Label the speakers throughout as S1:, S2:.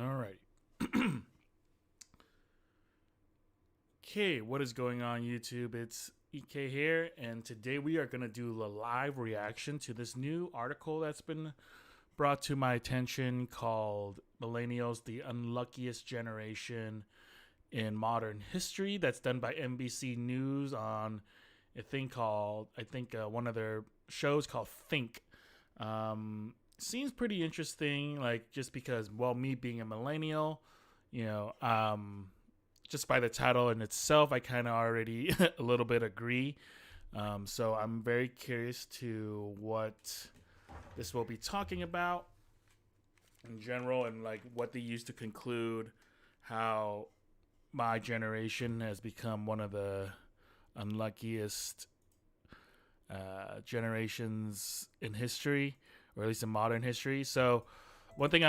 S1: All right. Okay, what is going on, YouTube? It's EK here, and today we are going to do a live reaction to this new article that's been brought to my attention called Millennials, the Unluckiest Generation in Modern History. That's done by NBC News on a thing called, one of their shows called Think. Seems pretty interesting, like just because, well, me being a millennial, you know, just by the title in itself, I kind of already a little bit agree. So I'm very curious to what this will be talking about in general and like what they use to conclude how my generation has become one of the unluckiest generations in history, or at least in modern history. So the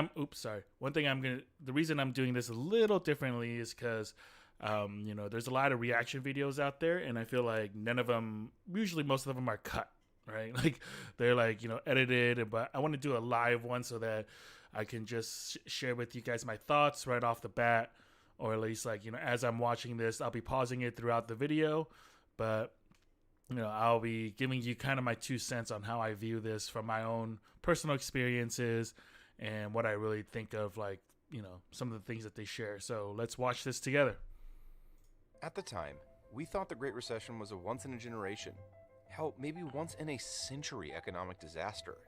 S1: reason I'm doing this a little differently is because there's a lot of reaction videos out there, and I feel like most of them are cut, right? Like they're like, edited, but I want to do a live one so that I can just share with you guys my thoughts right off the bat, or at least like, as I'm watching this, I'll be pausing it throughout the video, but I'll be giving you kind of my 2 cents on how I view this from my own personal experiences and what I really think of, like, some of the things that they share. So let's watch this together.
S2: At the time, we thought the Great Recession was a once-in-a-generation, hell, maybe once-in-a-century economic disaster.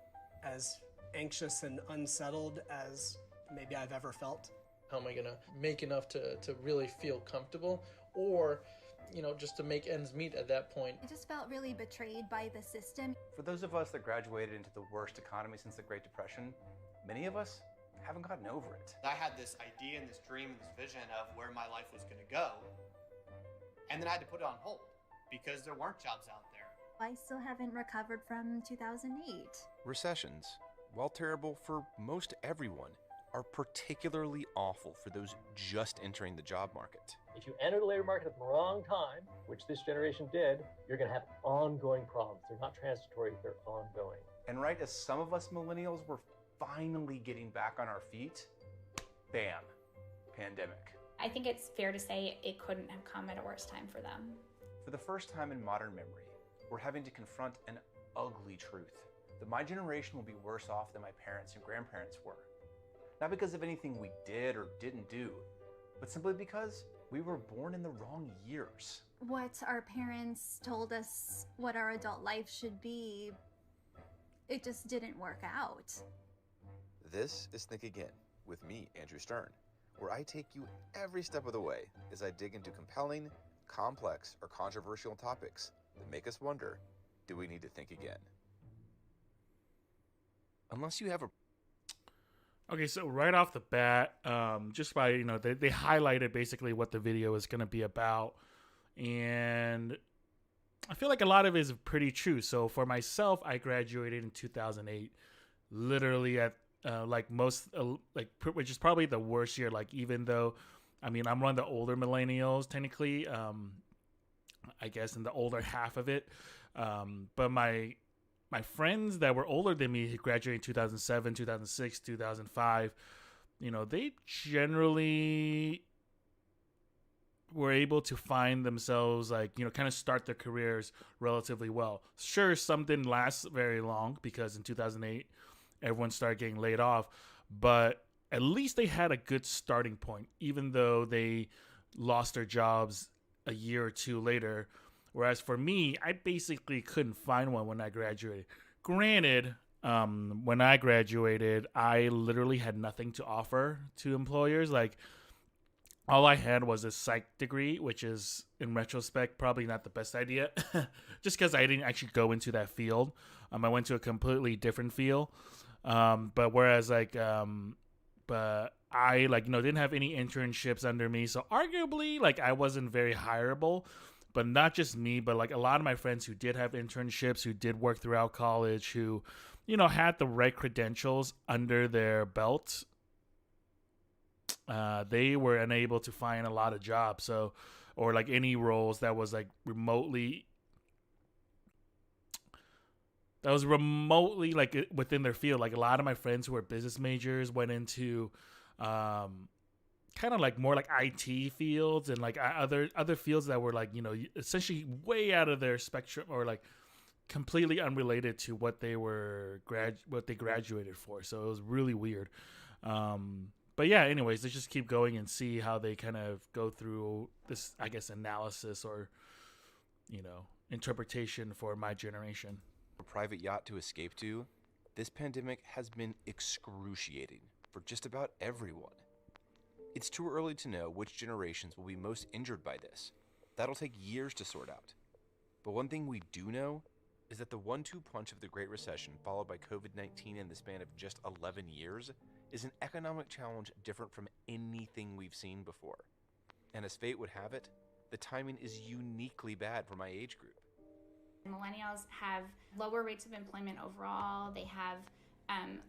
S3: As anxious and unsettled as maybe I've ever felt.
S4: How am I going to make enough to really feel comfortable, or just to make ends meet at that point?
S5: I just felt really betrayed by the system.
S6: For those of us that graduated into the worst economy since the Great Depression, many of us haven't gotten over it.
S7: I had this idea and this dream and this vision of where my life was going to go, and then I had to put it on hold because there weren't jobs out there.
S5: I still haven't recovered from 2008.
S2: Recessions, while terrible for most everyone, are particularly awful for those just entering the job market.
S8: If you enter the labor market at the wrong time, which this generation did, you're going to have ongoing problems. They're not transitory, they're ongoing.
S6: And right as some of us millennials were finally getting back on our feet, bam, pandemic.
S9: I think it's fair to say it couldn't have come at a worse time for them.
S6: For the first time in modern memory, we're having to confront an ugly truth, that my generation will be worse off than my parents and grandparents were. Not because of anything we did or didn't do, but simply because we were born in the wrong years.
S5: What our parents told us what our adult life should be, it just didn't work out.
S2: This is Think Again, with me, Andrew Stern, where I take you every step of the way as I dig into compelling, complex, or controversial topics that make us wonder, do we need to think again? Unless you have a
S1: Okay, so right off the bat, just by, they highlighted basically what the video is going to be about. And I feel like a lot of it is pretty true. So for myself, I graduated in 2008, literally at which is probably the worst year. Like, even though, I'm one of the older millennials, technically, I guess in the older half of it. But my friends that were older than me who graduated in 2007, 2006, 2005, they generally were able to find themselves, like, kind of start their careers relatively well. Sure, some didn't last very long because in 2008, everyone started getting laid off, but at least they had a good starting point, even though they lost their jobs a year or two later. Whereas for me, I basically couldn't find one when I graduated. Granted, when I graduated, I literally had nothing to offer to employers. Like, all I had was a psych degree, which is, in retrospect, probably not the best idea. Just because I didn't actually go into that field. I went to a completely different field. But I, didn't have any internships under me. So arguably, I wasn't very hireable. But not just me, but like a lot of my friends who did have internships, who did work throughout college, who, had the right credentials under their belt, they were unable to find a lot of jobs. So, or like any roles that was remotely like within their field. Like a lot of my friends who were business majors went into kind of like more like IT fields and like other fields that were like, you know, essentially way out of their spectrum or like completely unrelated to what they were what they graduated for. So it was really weird. But yeah, anyways, let's just keep going and see how they kind of go through this, I guess, analysis or, you know, interpretation for my generation.
S2: A private yacht to escape to, this pandemic has been excruciating for just about everyone. It's too early to know which generations will be most injured by this. That'll take years to sort out. But one thing we do know is that the 1-2 punch of the Great Recession followed by COVID-19 in the span of just 11 years is an economic challenge different from anything we've seen before. And as fate would have it, the timing is uniquely bad for my age group.
S9: Millennials have lower rates of employment overall. They have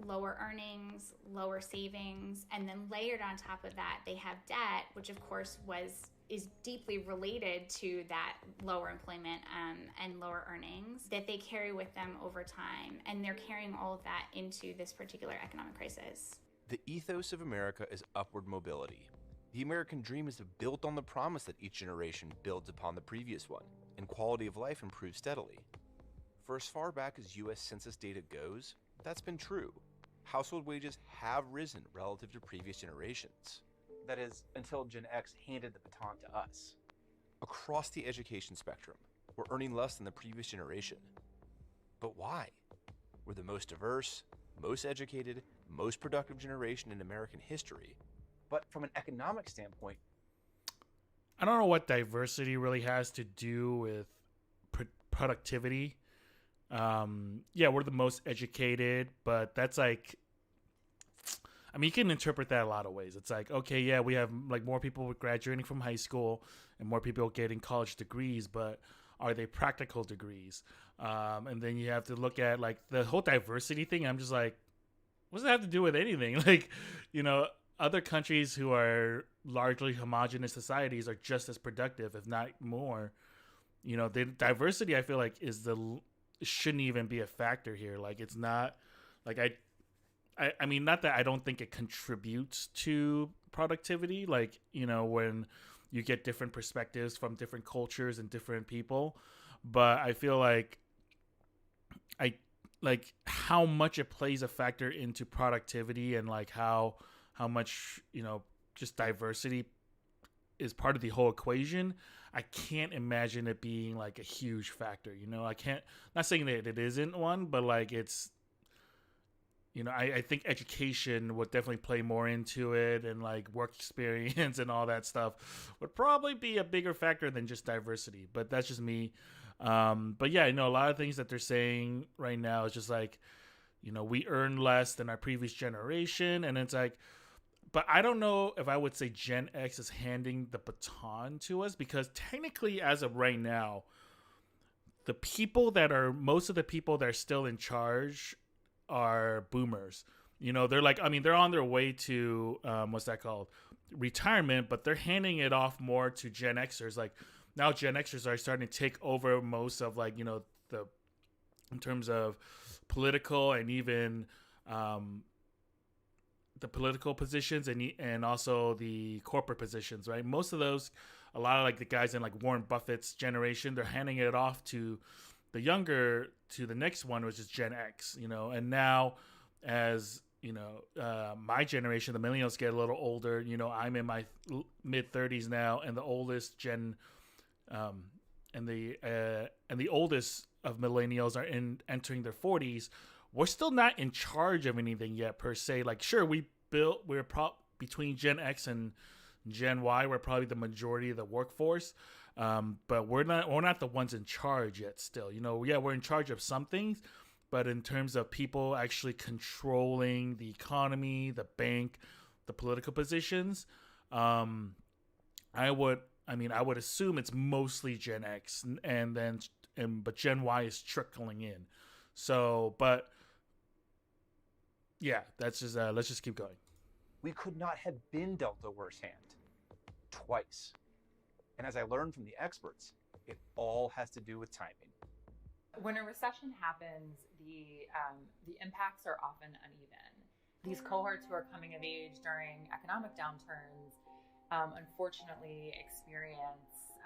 S9: lower earnings, lower savings, and then layered on top of that, they have debt, which of course is deeply related to that lower employment and lower earnings that they carry with them over time. And they're carrying all of that into this particular economic crisis.
S2: The ethos of America is upward mobility. The American dream is built on the promise that each generation builds upon the previous one, and quality of life improves steadily. For as far back as U.S. Census data goes, that's been true. Household wages have risen relative to previous generations.
S6: That is, until Gen X handed the baton to us.
S2: Across the education spectrum, we're earning less than the previous generation. But why? We're the most diverse, most educated, most productive generation in American history.
S6: But from an economic standpoint,
S1: I don't know what diversity really has to do with productivity. Yeah, we're the most educated, but that's like, I mean, you can interpret that a lot of ways. It's like, okay, yeah, we have like more people graduating from high school and more people getting college degrees, but are they practical degrees? And then you have to look at like the whole diversity thing. I'm just like, what does that have to do with anything? Like, you know, other countries who are largely homogenous societies are just as productive, if not more. You know, the diversity, I feel like, shouldn't even be a factor here. Like, it's not like I mean, not that I don't think it contributes to productivity. Like, you know, when you get different perspectives from different cultures and different people, but I feel like how much it plays a factor into productivity and like how much, you know, just diversity is part of the whole equation. I can't imagine it being like a huge factor, you know. Not saying that it isn't one, but like it's, you know, I think education would definitely play more into it, and like work experience and all that stuff would probably be a bigger factor than just diversity. But that's just me. But yeah, you know, a lot of things that they're saying right now is just like, you know, we earn less than our previous generation. And it's like, but I don't know if I would say Gen X is handing the baton to us, because technically as of right now, most of the people that are still in charge are boomers. You know, they're like, I mean, they're on their way to, what's that called? Retirement, but they're handing it off more to Gen Xers. Like now Gen Xers are starting to take over most of like, you know, in terms of political and even, the political positions and also the corporate positions, right? Most of those, a lot of like the guys in like Warren Buffett's generation, they're handing it off to the next one, which is Gen X, you know. And now as, you know, my generation, the millennials, get a little older, you know, I'm in my mid 30s now, and the oldest and the oldest of millennials are entering their 40s. We're still not in charge of anything yet per se. Like, sure, we're between Gen X and Gen Y, we're probably the majority of the workforce. But we're not the ones in charge yet still. You know, yeah, we're in charge of some things, but in terms of people actually controlling the economy, the bank, the political positions, I would assume it's mostly Gen X but Gen Y is trickling in. So, but yeah, that's just let's just keep going.
S6: we could not have been dealt a worse hand twice. And as I learned from the experts, it all has to do with timing.
S10: When a recession happens, the impacts are often uneven. These cohorts who are coming of age during economic downturns, unfortunately experience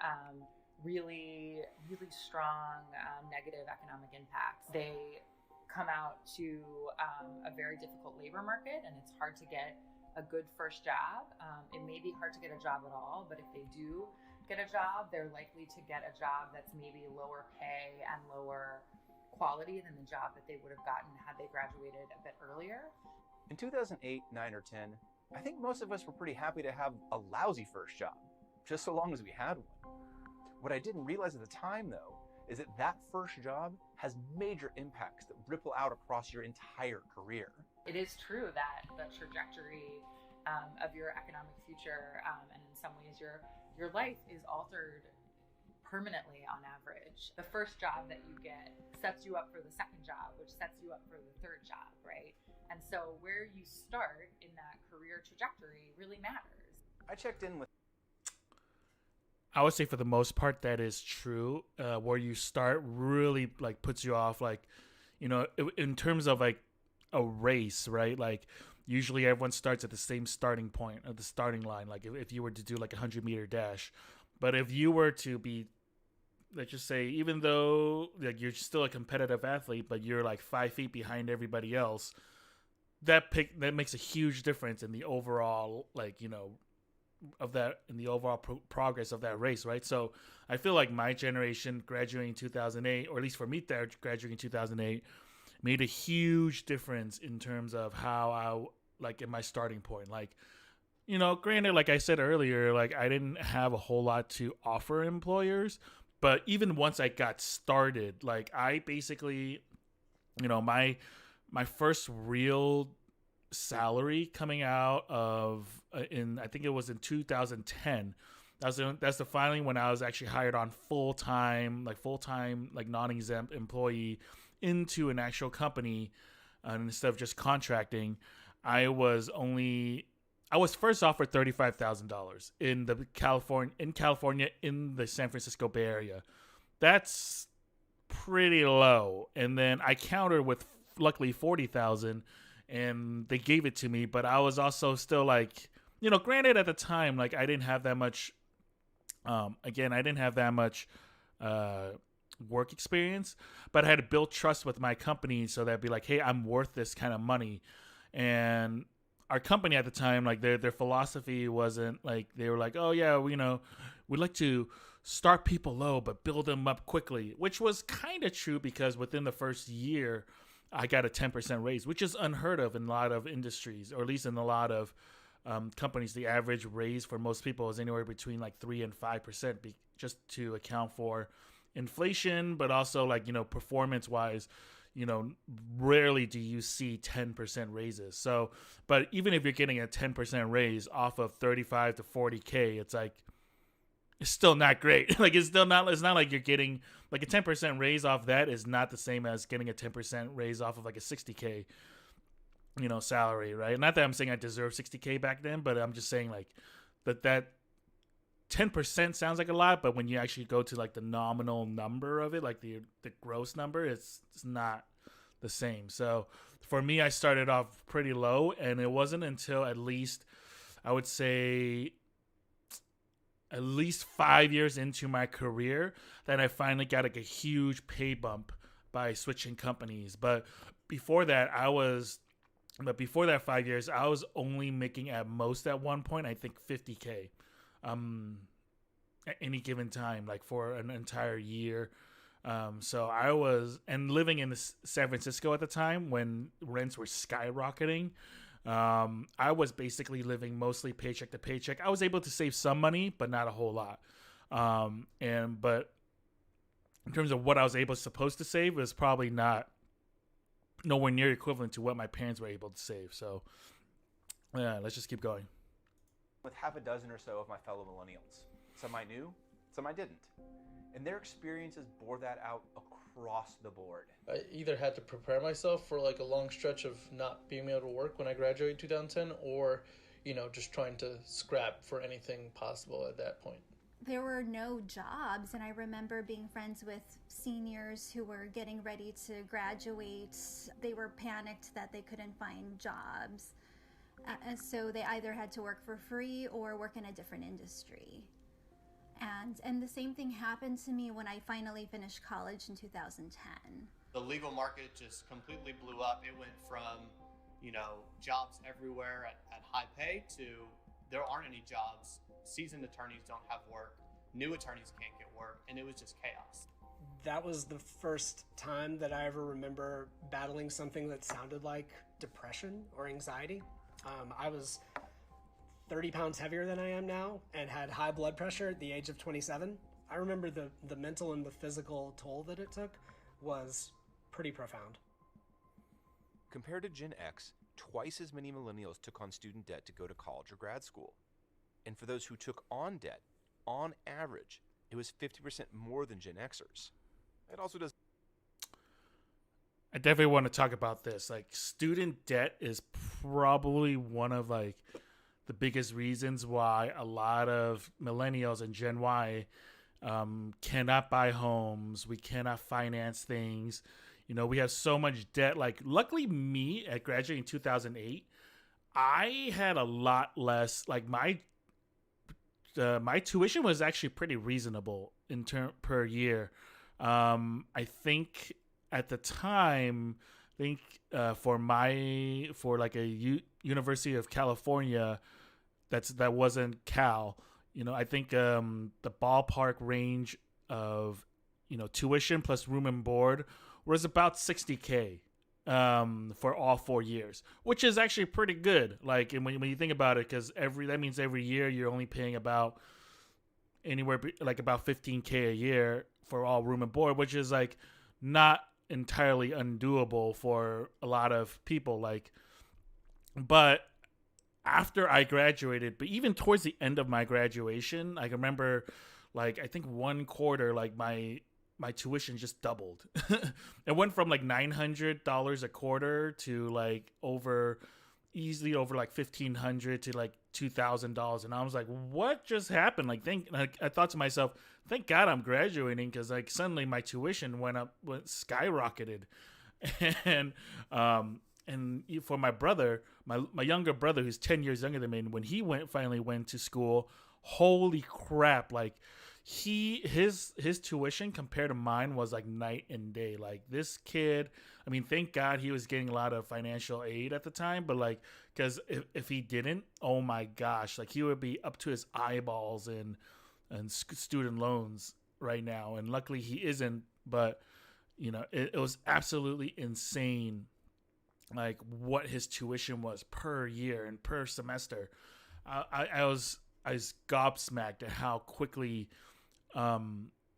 S10: really strong negative economic impacts. They come out to a very difficult labor market, and it's hard to get a good first job. It may be hard to get a job at all, but if they do get a job, they're likely to get a job that's maybe lower pay and lower quality than the job that they would have gotten had they graduated a bit earlier.
S6: In 2008, 9, or 10, I think most of us were pretty happy to have a lousy first job, just so long as we had one. What I didn't realize at the time, though, is that that first job has major impacts that ripple out across your entire career.
S10: It is true that the trajectory of your economic future and in some ways your life is altered permanently on average. The first job that you get sets you up for the second job, which sets you up for the third job, right? And so where you start in that career trajectory really matters.
S6: I checked in with
S1: I would say for the most part that is true. Where you start really like puts you off, like, you know, in terms of like a race, right? Like usually everyone starts at the same starting point, at the starting line. Like if you were to do like a 100-meter dash, but if you were to be, let's just say, even though like you're still a competitive athlete, but you're like 5 feet behind everybody else, that makes a huge difference in the overall, like, you know, of that, in the overall progress of that race, right? So I feel like my generation graduating in 2008, or at least for me there graduating in 2008, made a huge difference in terms of how I, like, in my starting point. Like, you know, granted, like I said earlier, like I didn't have a whole lot to offer employers, but even once I got started, like I basically, you know, my first real salary coming out of I think it was in 2010. That's the finally when I was actually hired on full time like non-exempt employee into an actual company, instead of just contracting. I was first offered $35,000 in California in the San Francisco Bay Area. That's pretty low. And then I countered with luckily 40,000, and they gave it to me. But I was also still like, you know, granted at the time, like I didn't have that much. Again, I didn't have that much work experience, but I had to build trust with my company so that'd be like, hey, I'm worth this kind of money. And our company at the time, like their philosophy wasn't like, they were like, oh yeah, you know, we'd like to start people low but build them up quickly, which was kind of true because within the first year I got a 10% raise, which is unheard of in a lot of industries, or at least in a lot of companies. The average raise for most people is anywhere between like 3 and 5%, just to account for inflation, but also like, you know, performance wise, you know, rarely do you see 10% raises. So, but even if you're getting a 10% raise off of 35 to 40K, it's like, it's still not great. Like it's not like you're getting like a 10% raise off that is not the same as getting a 10% raise off of like a 60K, you know, salary, right? Not that I'm saying I deserve 60K back then, but I'm just saying like that 10% sounds like a lot, but when you actually go to like the nominal number of it, like the gross number, it's not the same. So for me, I started off pretty low, and it wasn't until at least, I would say, at least 5 years into my career that I finally got like a huge pay bump by switching companies. But before that 5 years, I was only making at most at one point, I think 50K at any given time, like for an entire year. So I was, and living in San Francisco at the time when rents were skyrocketing, I was basically living mostly paycheck to paycheck. I was able to save some money, but not a whole lot. But in terms of what I was supposed to save, it was probably nowhere near equivalent to what my parents were able to save. So yeah, let's just keep going.
S6: With half a dozen or so of my fellow millennials. Some I knew, some I didn't. And their experiences bore that out across the board.
S4: I either had to prepare myself for like a long stretch of not being able to work when I graduated in 2010, or, you know, just trying to scrap for anything possible at that point.
S5: there were no jobs, and I remember being friends with seniors who were getting ready to graduate. They were panicked that they couldn't find jobs, and so they either had to work for free or work in a different industry. And the same thing happened to me when I finally finished college in 2010.
S7: The legal market just completely blew up. It went from, jobs everywhere at high pay to there aren't any jobs. Seasoned attorneys don't have work. New attorneys can't get work. And it was just chaos.
S3: That was the first time that I ever remember battling something that sounded like depression or anxiety. I was 30 pounds heavier than I am now and had high blood pressure at the age of 27. I remember the mental and the physical toll that it took was pretty profound.
S2: Compared to Gen X, twice as many millennials took on student debt to go to college or grad school. And for those who took on debt, on average, it was 50% more than Gen Xers. It also does.
S1: I definitely want to talk about this. Like, student debt is probably one of the biggest reasons why a lot of millennials and Gen Y cannot buy homes. We cannot finance things. We have so much debt. Like, luckily me at graduating in 2008, I had a lot less. Like, my tuition was actually pretty reasonable per year. I think at the time, for a University of California, that wasn't Cal. I think the ballpark range of tuition plus room and board was about $60K for all 4 years, which is actually pretty good. Like, and when you think about it, because that means every year you're only paying about about $15K a year for all room and board, which is like not entirely undoable for a lot of people. But after I graduated, but even towards the end of my graduation, I can remember, I think one quarter, my tuition just doubled. It went from $900 a quarter to easily over $1,500 to $2,000, and I was like, "What just happened?" I thought to myself, "Thank God I'm graduating," because suddenly my tuition skyrocketed, and for my brother, my younger brother, who's 10 years younger than me, when he finally went to school, holy crap! His tuition compared to mine was night and day. This kid, I mean, thank God he was getting a lot of financial aid at the time, but because if he didn't, oh my gosh, he would be up to his eyeballs in student loans right now. And luckily he isn't, but it was absolutely insane, what his tuition was per year and per semester. I was gobsmacked at how quickly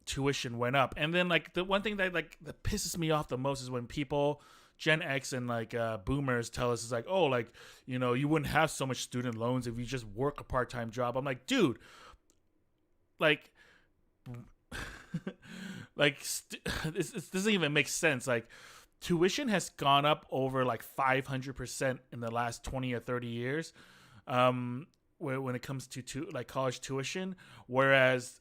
S1: tuition went up. And then the one thing that pisses me off the most is when people, Gen X and boomers, tell us you wouldn't have so much student loans if you just work a part-time job. I'm like, dude, this doesn't even make sense. Tuition has gone up over 500% in the last 20 or 30 years when it comes to college tuition, whereas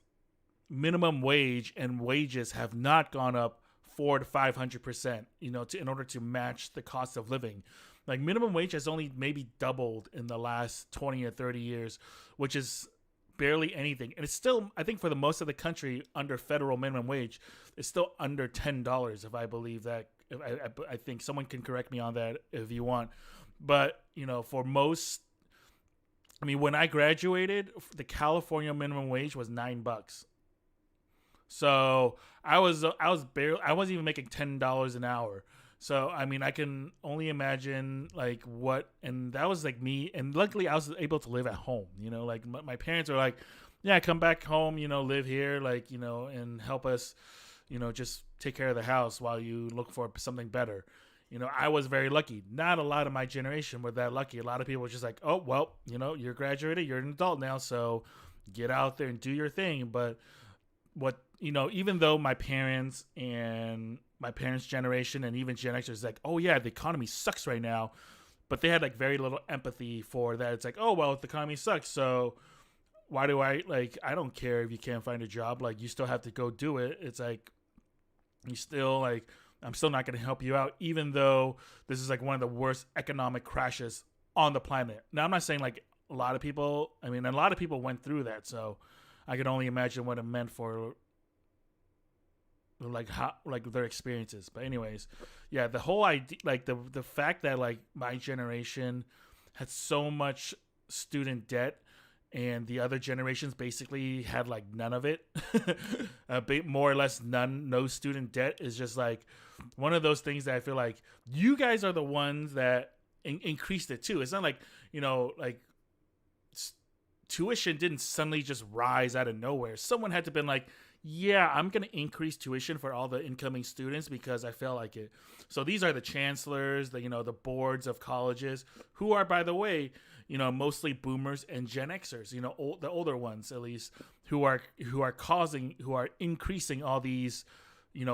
S1: minimum wage and wages have not gone up 400 to 500%, in order to match the cost of living. Minimum wage has only maybe doubled in the last 20 or 30 years, which is barely anything. And it's still, I think for the most of the country, under federal minimum wage, it's still under $10, if I believe that. I think someone can correct me on that if you want. But, for most, I mean, when I graduated, the California minimum wage was $9. So I wasn't even making $10 an hour. So, I mean, I can only imagine and that was me. And luckily I was able to live at home, my parents were like, yeah, come back home, live here, and help us, just take care of the house while you look for something better. I was very lucky. Not a lot of my generation were that lucky. A lot of people were just like, oh, well, you're graduated, you're an adult now, so get out there and do your thing. But even though my parents and my parents' generation and even Gen X is oh yeah, the economy sucks right now, but they had very little empathy for that. It's oh well, the economy sucks, so why do I like? I don't care if you can't find a job. Like, you still have to go do it. It's like you still like. I'm still not going to help you out, even though this is like one of the worst economic crashes on the planet. Now, I'm not saying like a lot of people. I mean, a lot of people went through that, so I can only imagine what it meant for like how like their experiences. But anyways, yeah, the whole idea, like the fact that like my generation had so much student debt and the other generations basically had like none of it, a bit more or less no student debt, is just like one of those things that I feel like you guys are the ones that increased it too. It's not like, like tuition didn't suddenly just rise out of nowhere. Someone had to been like, yeah, I'm going to increase tuition for all the incoming students because I feel like it. So these are the chancellors, the boards of colleges, who are, by the way, mostly boomers and Gen Xers, the older ones at least, who are increasing all these,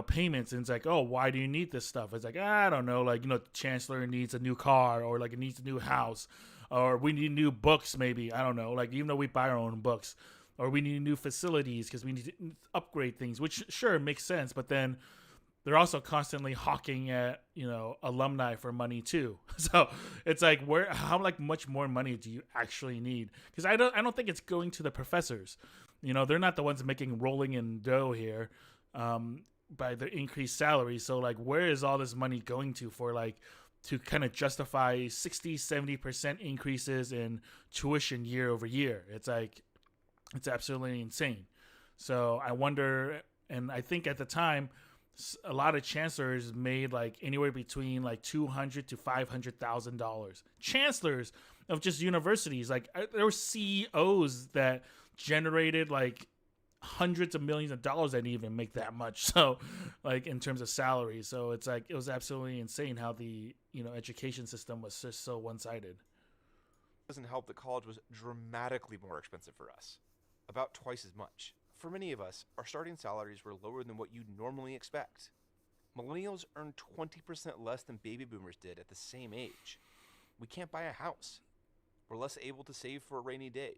S1: payments. And it's like, oh, why do you need this stuff? It's like, I don't know, like, the chancellor needs a new car, or like it needs a new house, or we need new books, maybe. I don't know, like, even though we buy our own books, or we need new facilities because we need to upgrade things, which sure makes sense. But then they're also constantly hawking at, alumni for money too. So it's like, how much more money do you actually need? Because I don't think it's going to the professors. They're not the ones making rolling in dough here, by the increased salary. So like, where is all this money going to for like, to kind of justify 60-70% increases in tuition year over year? It's like, it's absolutely insane. So I wonder, and I think at the time, a lot of chancellors made like anywhere between like $200,000 to $500,000. Chancellors of just universities, like there were CEOs that generated like hundreds of millions of dollars that didn't even make that much. So like in terms of salary. So it's like, it was absolutely insane how the, education system was just so one-sided.
S2: Doesn't help that college was dramatically more expensive for us. About twice as much. For many of us, our starting salaries were lower than what you'd normally expect. Millennials earn 20% less than baby boomers did at the same age. We can't buy a house. We're less able to save for a rainy day.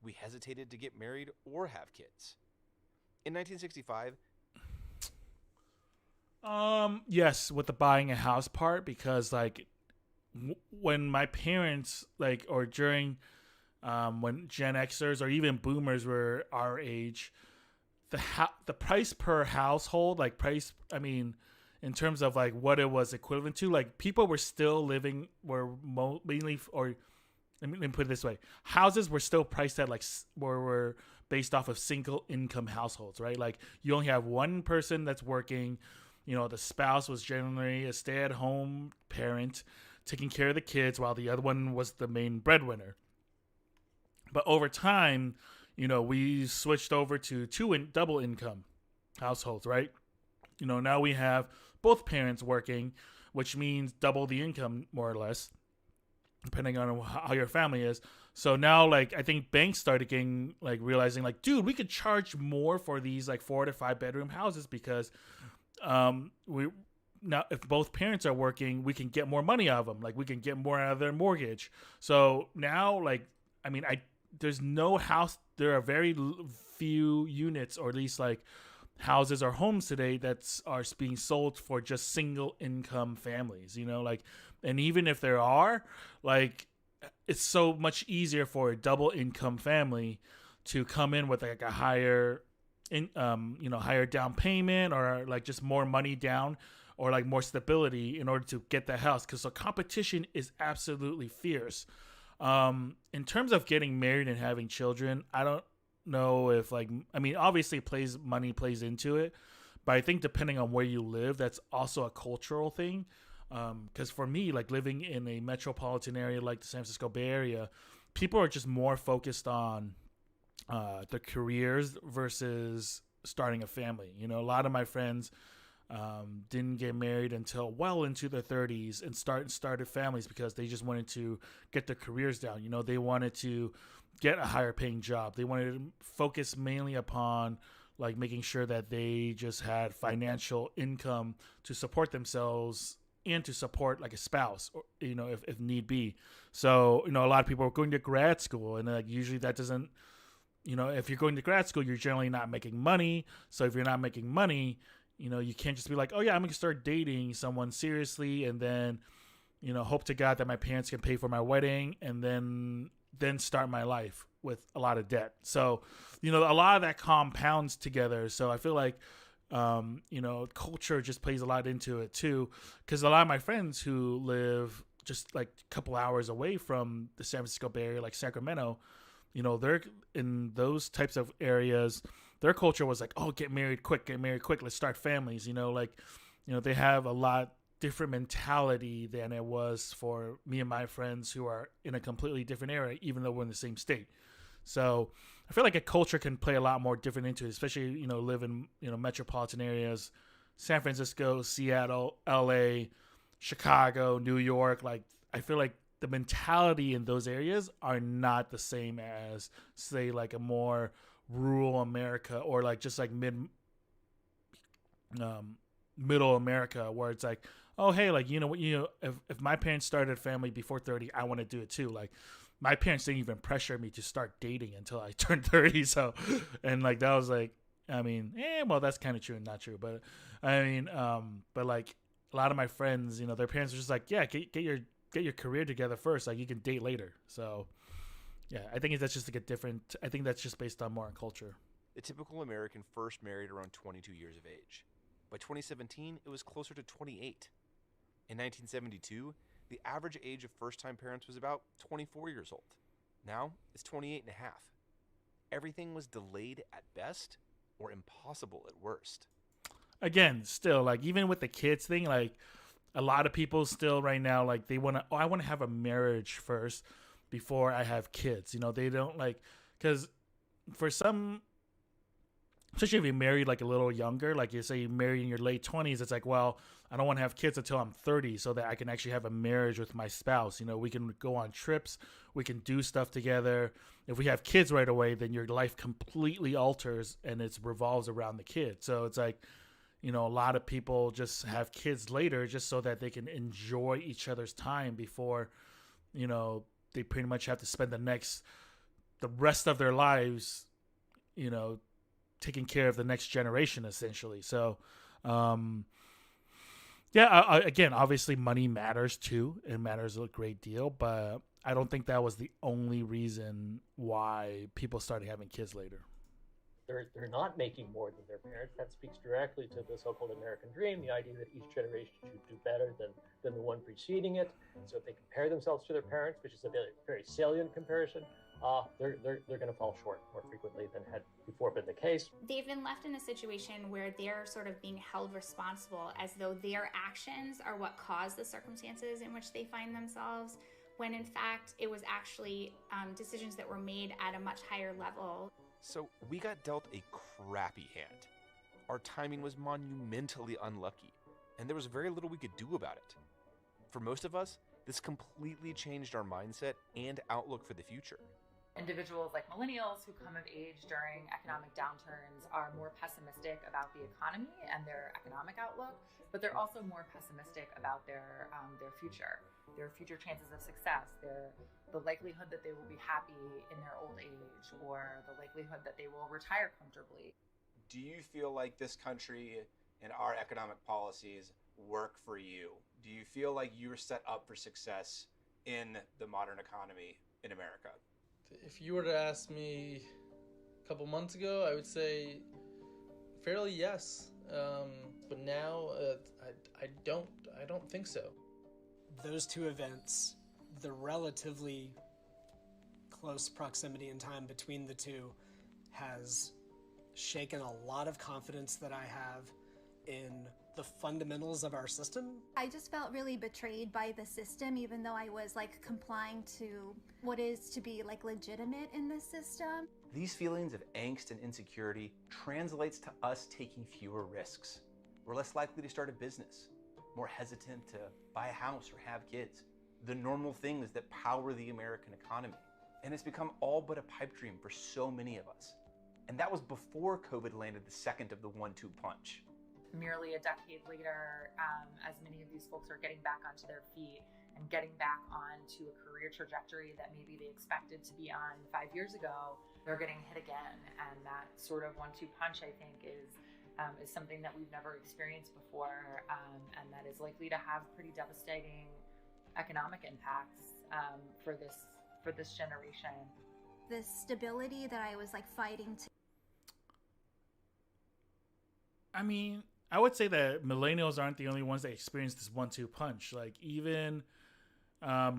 S2: We hesitated to get married or have kids. In 1965,
S1: yes, with the buying a house part, because like when my parents like, or during when Gen Xers or even boomers were our age, the price per household, like price, I mean, in terms of like what it was equivalent to, like people were still living, mainly, or let me put it this way, houses were still priced at like, were based off of single income households, right? Like you only have one person that's working, the spouse was generally a stay-at-home parent taking care of the kids while the other one was the main breadwinner. But over time, we switched over to double income households, right? Now we have both parents working, which means double the income, more or less, depending on how your family is. So now, like, I think banks started getting, like, realizing, like, dude, we could charge more for these, like, 4 to 5 bedroom houses because now if both parents are working, we can get more money out of them. Like, we can get more out of their mortgage. So now, like, I mean, there's no house. There are very few units, or at least like houses or homes today are being sold for just single income families, like, and even if there are, like, it's so much easier for a double income family to come in with like a higher higher down payment, or like just more money down, or like more stability in order to get the house. Cause the competition is absolutely fierce. In terms of getting married and having children, I don't know if obviously money plays into it, but I think depending on where you live, that's also a cultural thing. Cause for me, like living in a metropolitan area like the San Francisco Bay Area, people are just more focused on, their careers versus starting a family. A lot of my friends, didn't get married until well into their 30s and started families because they just wanted to get their careers down. They wanted to get a higher paying job. They wanted to focus mainly upon like making sure that they just had financial income to support themselves and to support like a spouse, or, if need be. So, a lot of people are going to grad school, and like usually that doesn't if you're going to grad school, you're generally not making money. So if you're not making money, you can't just be like, oh yeah, I'm going to start dating someone seriously and then, hope to God that my parents can pay for my wedding and then start my life with a lot of debt. So, a lot of that compounds together. So I feel like, culture just plays a lot into it too. Because a lot of my friends who live just like a couple hours away from the San Francisco Bay Area, like Sacramento, they're in those types of areas. Their culture was like, oh, get married quick, let's start families. They have a lot different mentality than it was for me and my friends who are in a completely different area, even though we're in the same state. So I feel like a culture can play a lot more different into it, especially, live in, metropolitan areas, San Francisco, Seattle, LA, Chicago, New York. Like, I feel like the mentality in those areas are not the same as, say, like a more rural America or like just like middle America, where it's like, oh, hey, like, if my parents started a family before 30, I want to do it too. Like, my parents didn't even pressure me to start dating until I turned 30. So, and like, that was like, I mean, well, that's kind of true and not true. But I mean, but like a lot of my friends, their parents were just like, yeah, get your career together first. Like, you can date later. So yeah, I think that's just like I think that's just based on more on culture.
S2: The typical American first married around 22 years of age. By 2017, it was closer to 28. In 1972, the average age of first-time parents was about 24 years old. Now, it's 28 and a half. Everything was delayed at best or impossible at worst.
S1: Again, still, like, even with the kids thing, like, a lot of people still right now, like, they want to, I want to have a marriage first before I have kids. They don't, like, because for some, especially if you're married like a little younger, like you say you marry in your late 20s, it's like, well, I don't want to have kids until I'm 30 so that I can actually have a marriage with my spouse. We can go on trips, we can do stuff together. If we have kids right away, then your life completely alters and it revolves around the kid. So it's like, a lot of people just have kids later just so that they can enjoy each other's time before, they pretty much have to spend the rest of their lives, taking care of the next generation, essentially. So, yeah, again, obviously money matters too. It matters a great deal, but I don't think that was the only reason why people started having kids later.
S8: They're not making more than their parents. That speaks directly to the so-called American dream, the idea that each generation should do better than the one preceding it. So if they compare themselves to their parents, which is a very, very salient comparison, they're going to fall short more frequently than had before been the case.
S9: They've been left in a situation where they're sort of being held responsible as though their actions are what caused the circumstances in which they find themselves, when in fact it was actually decisions that were made at a much higher level.
S2: So we got dealt a crappy hand. Our timing was monumentally unlucky, and there was very little we could do about it. For most of us, this completely changed our mindset and outlook for the future.
S10: Individuals like millennials who come of age during economic downturns are more pessimistic about the economy and their economic outlook, but they're also more pessimistic about their future chances of success, the likelihood that they will be happy in their old age, or the likelihood that they will retire comfortably.
S6: Do you feel like this country and our economic policies work for you? Do you feel like you're set up for success in the modern economy in America?
S4: If you were to ask me a couple months ago, I would say fairly yes. But now I don't think so.
S3: Those two events, the relatively close proximity in time between the two, has shaken a lot of confidence that I have in the fundamentals of our system.
S5: I just felt really betrayed by the system, even though I was like complying to what is to be like legitimate in this system.
S6: These feelings of angst and insecurity translates to us taking fewer risks. We're less likely to start a business, more hesitant to buy a house or have kids. The normal things that power the American economy. And it's become all but a pipe dream for so many of us. And that was before COVID landed the second of the 1-2 punch.
S10: Merely a decade later, as many of these folks are getting back onto their feet, and getting back onto a career trajectory that maybe they expected to be on 5 years ago, they're getting hit again. And that sort of 1-2 punch, I think, is something that we've never experienced before, and that is likely to have pretty devastating economic impacts for this generation.
S5: The stability that I was like fighting to.
S1: I mean, I would say that millennials aren't the only ones that experience this 1-2 punch. Like, even,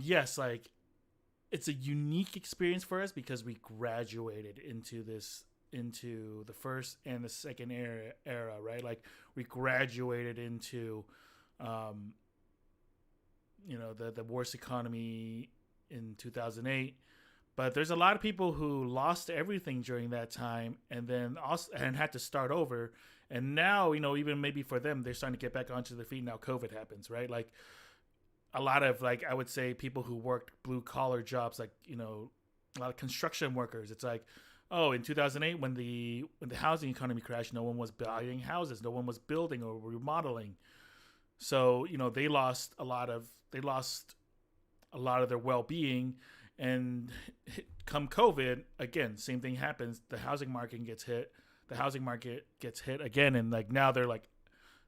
S1: yes, like, it's a unique experience for us because we graduated into the first and the second era, right? Like, we graduated into, the worst economy in 2008. But there's a lot of people who lost everything during that time and then had to start over. And now, even maybe for them, they're starting to get back onto their feet. Now COVID happens, right? Like, a lot of, like, I would say people who worked blue collar jobs, like, a lot of construction workers. It's like, oh, in 2008, when the housing economy crashed, no one was buying houses, no one was building or remodeling. So, they lost a lot of their well-being. And come COVID, again, same thing happens. The housing market gets hit. The housing market gets hit again. And like, now they're like,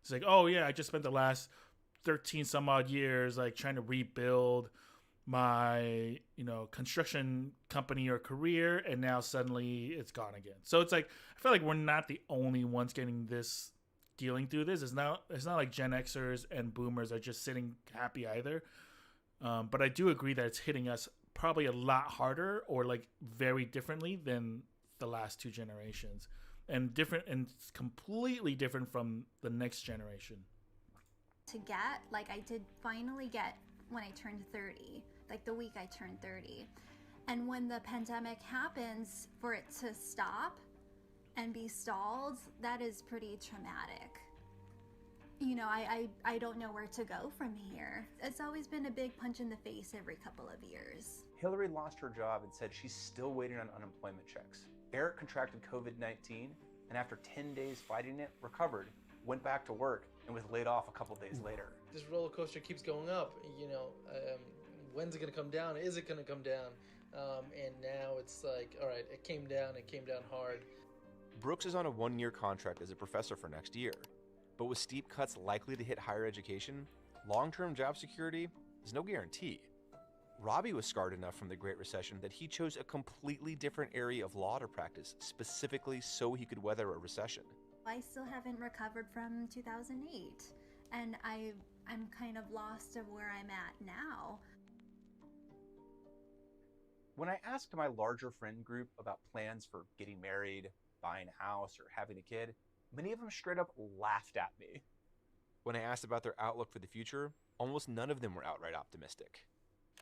S1: it's like, oh yeah, I just spent the last 13 some odd years, like, trying to rebuild my, construction company or career. And now suddenly it's gone again. So it's like, I feel like we're not the only ones dealing through this. It's not like Gen Xers and boomers are just sitting happy either. But I do agree that it's hitting us probably a lot harder, or like very differently than the last two generations, and completely different from the next generation.
S5: To get, like, I did finally get when I turned 30, like the week I turned 30. And when the pandemic happens, for it to stop and be stalled, that is pretty traumatic. I don't know where to go from here. It's always been a big punch in the face every couple of years.
S6: Hillary lost her job and said she's still waiting on unemployment checks. Eric contracted COVID-19, and after 10 days fighting it, recovered, went back to work, and was laid off a couple days later.
S4: This roller coaster keeps going up. When's it going to come down? Is it going to come down? And now it's like, all right, it came down hard.
S2: Brooks is on a 1-year contract as a professor for next year. But with steep cuts likely to hit higher education, long-term job security is no guarantee. Robbie was scarred enough from the Great Recession that he chose a completely different area of law to practice, specifically so he could weather a recession.
S5: I still haven't recovered from 2008, and I'm kind of lost of where I'm at now.
S6: When I asked my larger friend group about plans for getting married, buying a house, or having a kid, many of them straight up laughed at me.
S2: When I asked about their outlook for the future, almost none of them were outright optimistic.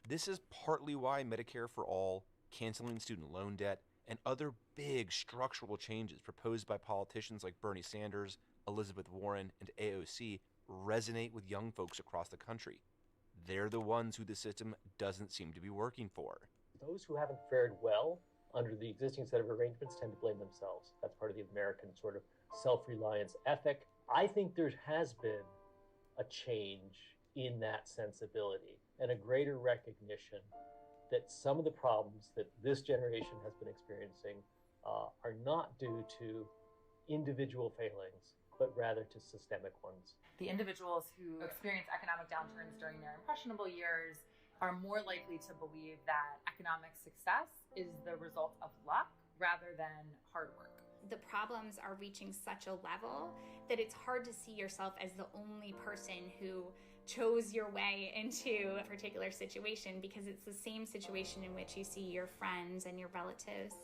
S2: This is partly why Medicare for All, canceling student loan debt, and other big structural changes proposed by politicians like Bernie Sanders, Elizabeth Warren, and AOC resonate with young folks across the country. They're the ones who the system doesn't seem to be working for.
S8: Those who haven't fared well under the existing set of arrangements tend to blame themselves. That's part of the American sort of self-reliance ethic. I think there has been a change in that sensibility and a greater recognition that some of the problems that this generation has been experiencing are not due to individual failings, but rather to systemic ones.
S10: The individuals who experience economic downturns during their impressionable years are more likely to believe that economic success is the result of luck rather than hard work.
S9: The problems are reaching such a level that it's hard to see yourself as the only person who chose your way into a particular situation, because it's the same situation in which you see your friends and your relatives.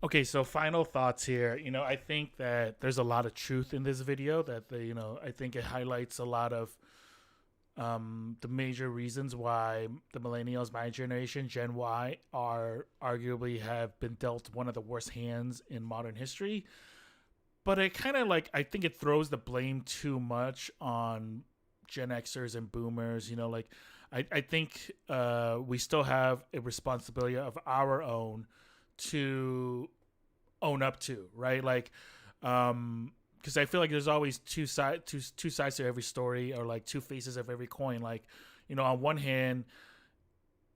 S1: Okay, so final thoughts here. I think that there's a lot of truth in this video that, I think it highlights a lot of the major reasons why the millennials, my generation, Gen Y, are arguably have been dealt one of the worst hands in modern history. But it kind of I think it throws the blame too much on Gen Xers and boomers. I think we still have a responsibility of our own to own up to, right? Because because I feel like there's always two sides to every story, or like two faces of every coin. Like, on one hand,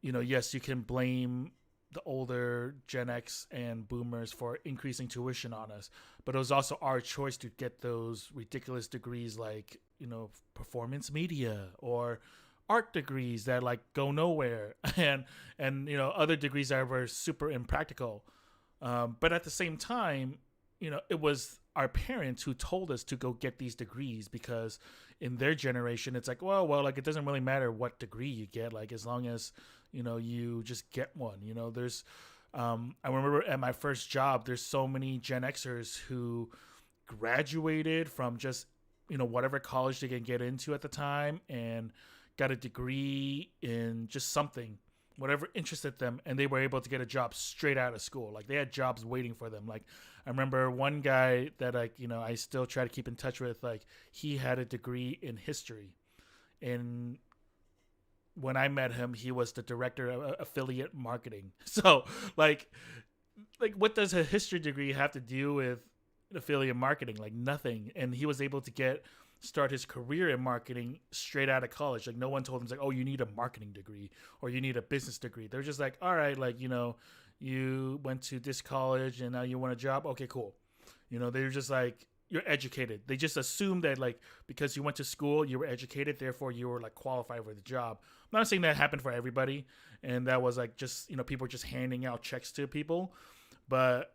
S1: yes, you can blame the older Gen X and boomers for increasing tuition on us, but it was also our choice to get those ridiculous degrees like, performance media or art degrees that like go nowhere and other degrees that were super impractical. But at the same time, it was our parents who told us to go get these degrees, because in their generation, it's like, well, like it doesn't really matter what degree you get, like as long as, you just get one. There's, I remember at my first job, there's so many Gen Xers who graduated from just, whatever college they can get into at the time and got a degree in just something, whatever interested them, and they were able to get a job straight out of school. Like they had jobs waiting for them. Like I remember one guy that I still try to keep in touch with, like he had a degree in history, and when I met him, he was the director of affiliate marketing. So like what does a history degree have to do with affiliate marketing? Like nothing. And he was able to start his career in marketing straight out of college. Like no one told him like, oh, you need a marketing degree or you need a business degree. They're just like, all right, like, you went to this college and now you want a job. Okay, cool. They're just like, you're educated. They just assume that like, because you went to school, you were educated, therefore you were like qualified for the job. I'm not saying that happened for everybody. And that was like, just, people just handing out checks to people. But,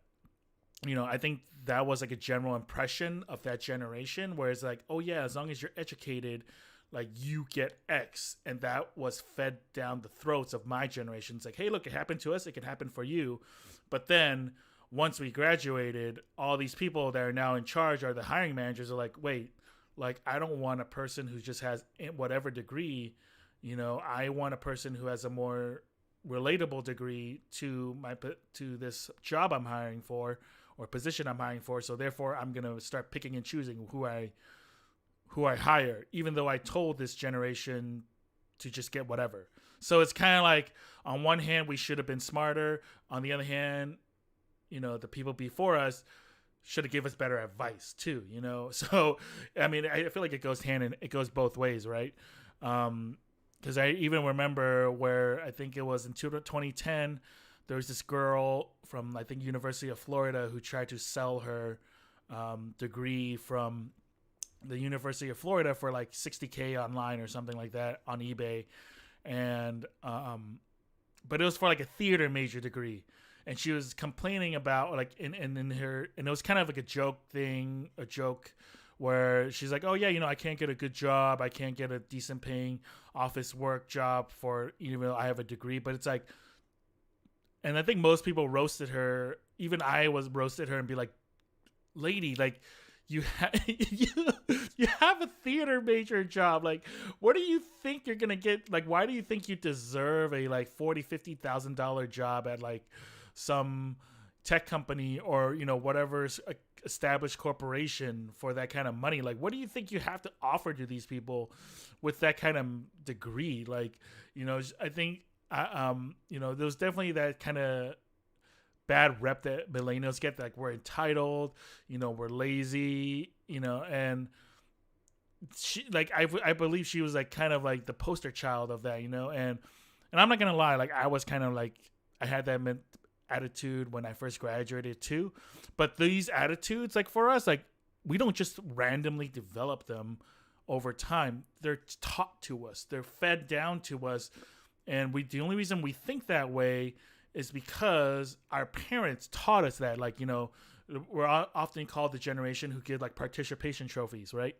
S1: I think that was like a general impression of that generation, where it's like, oh yeah, as long as you're educated, like you get X. And that was fed down the throats of my generation. It's like, hey, look, it happened to us. It can happen for you. But then once we graduated, all these people that are now in charge are the hiring managers are like, wait, like I don't want a person who just has whatever degree, I want a person who has a more relatable degree to this job I'm hiring for or position I'm hiring for. So therefore I'm going to start picking and choosing who I hire, even though I told this generation to just get whatever. So it's kind of like, on one hand, we should have been smarter. On the other hand, the people before us should have given us better advice too, So, I mean, I feel like it goes both ways, right? Because I even remember where I think it was in 2010, there was this girl from, I think, University of Florida who tried to sell her degree from the University of Florida for like $60K online or something like that on eBay. And, but it was for like a theater major degree. And she was complaining about like, in her, and it was kind of like a joke where she's like, oh yeah, I can't get a good job. I can't get a decent paying office work job for, even though I have a degree. But it's like, and I think most people roasted her. Even I roasted her and be like, lady, like you have a theater major job. Like, what do you think you're going to get? Like, why do you think you deserve a like $40,000-$50,000 job at like some tech company or, whatever established corporation for that kind of money? Like, what do you think you have to offer to these people with that kind of degree? Like, I think, there was definitely that kind of bad rep that millennials get, like we're entitled, we're lazy, and she, like, I believe she was like kind of like the poster child of that, and I'm not gonna lie, like I was kind of like, I had that attitude when I first graduated too, but these attitudes, like for us, like we don't just randomly develop them over time. They're taught to us, they're fed down to us, and the only reason we think that way is because our parents taught us that. Like, we're often called the generation who get like participation trophies, right?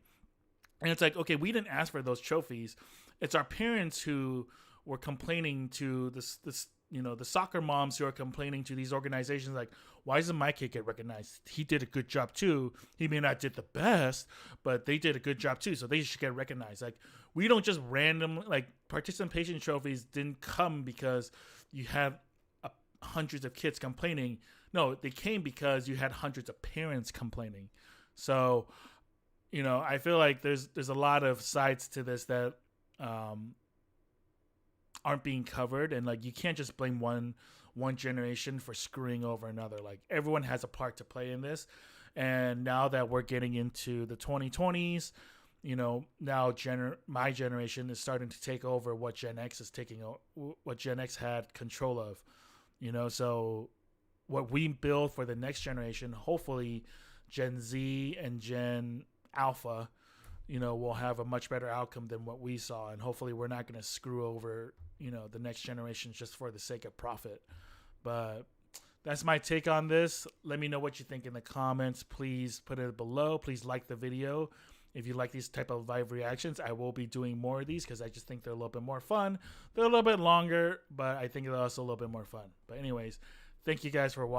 S1: And it's like, okay, we didn't ask for those trophies. It's our parents who were complaining to this the soccer moms who are complaining to these organizations like, why doesn't my kid get recognized? He did a good job too. He may not did the best, but they did a good job too, so they should get recognized. Like, we don't just like participation trophies didn't come because you had hundreds of kids complaining. No, they came because you had hundreds of parents complaining. So, I feel like there's a lot of sides to this that aren't being covered, and like you can't just blame one generation for screwing over another. Like, everyone has a part to play in this, And now that we're getting into the 2020s, now my generation is starting to take over what Gen X is what Gen X had control of. So what we build for the next generation, hopefully Gen Z and Gen Alpha, will have a much better outcome than what we saw. And hopefully we're not going to screw over, the next generation just for the sake of profit. But that's my take on this. Let me know what you think in the comments. Please put it below. Please like the video. If you like these type of live reactions, I will be doing more of these because I just think they're a little bit more fun. They're a little bit longer, but I think they're also a little bit more fun. But anyways, thank you guys for watching.